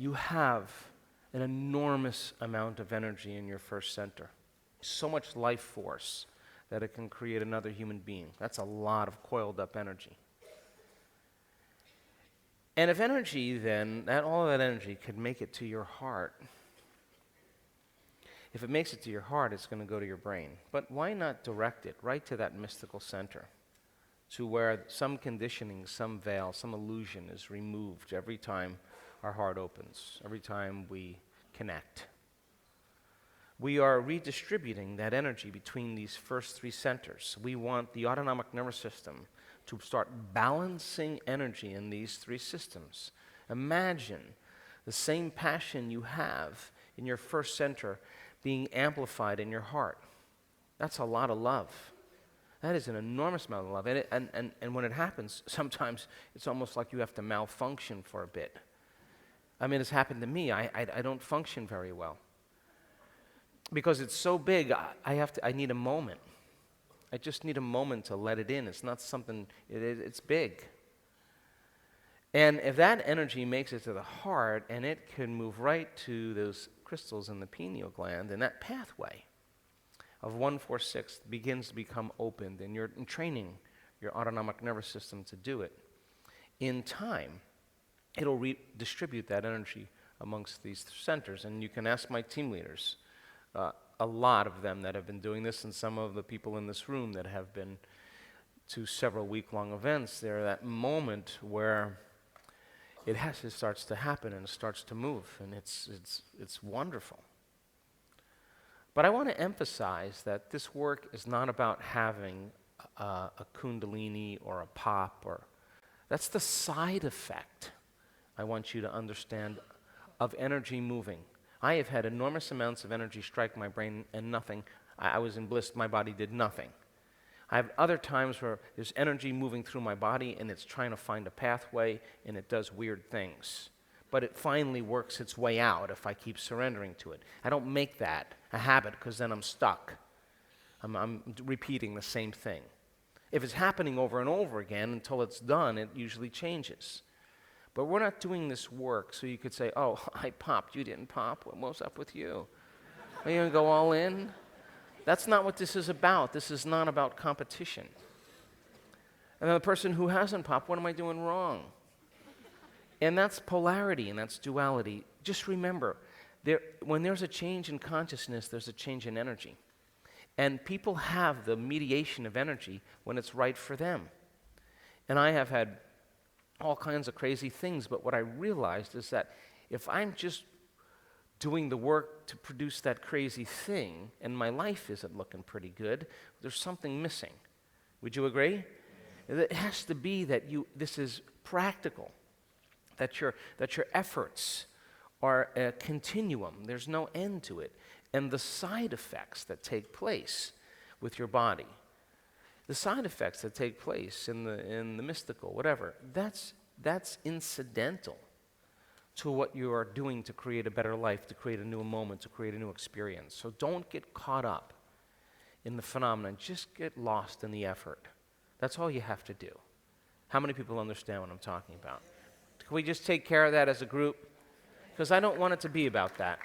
you have an enormous amount of energy in your first center. So much life force that it can create another human being. That's a lot of coiled up energy. And if energy then, all of that energy could make it to your heart. If it makes it to your heart, it's going to go to your brain. But why not direct it right to that mystical center, to where some conditioning, some veil, some illusion is removed every time our heart opens, every time we connect. We are redistributing that energy between these first three centers. We want the autonomic nervous system to start balancing energy in these three systems. Imagine the same passion you have in your first center being amplified in your heart. That's a lot of love. That is an enormous amount of love. And when it happens, sometimes it's almost like you have to malfunction for a bit. I mean, it's happened to me. I don't function very well. Because it's so big, I need a moment. I just need a moment to let it in. It's not something, it's big. And if that energy makes it to the heart, and it can move right to those crystals in the pineal gland, and that pathway of 146 begins to become opened, and you're training your autonomic nervous system to do it. In time, it'll redistribute that energy amongst these centers. And you can ask my team leaders, a lot of them that have been doing this, and some of the people in this room that have been to several week-long events. They're that moment where it starts to happen and it starts to move, and it's wonderful. But I want to emphasize that this work is not about having a Kundalini or a pop, that's the side effect, I want you to understand, of energy moving. I have had enormous amounts of energy strike my brain and nothing. I was in bliss, my body did nothing. I have other times where there's energy moving through my body and it's trying to find a pathway and it does weird things. But it finally works its way out if I keep surrendering to it. I don't make that a habit because then I'm stuck. I'm repeating the same thing. If it's happening over and over again until it's done, it usually changes. But we're not doing this work so you could say, oh, I popped, you didn't pop. What's up with you? Are you going to go all in? That's not what this is about. This is not about competition. And then the person who hasn't popped, what am I doing wrong? And that's polarity and that's duality. Just remember, when there's a change in consciousness, there's a change in energy. And people have the mediation of energy when it's right for them. And I have had all kinds of crazy things, but what I realized is that if I'm just doing the work to produce that crazy thing and my life isn't looking pretty good, there's something missing. Would you agree? It has to be that this is practical, that your efforts are a continuum. There's no end to it. And the side effects that take place with your body, the side effects that take place in the mystical, whatever, that's incidental to what you are doing to create a better life, to create a new moment, to create a new experience. So don't get caught up in the phenomenon. Just get lost in the effort. That's all you have to do. How many people understand what I'm talking about? Can we just take care of that as a group? Because I don't want it to be about that.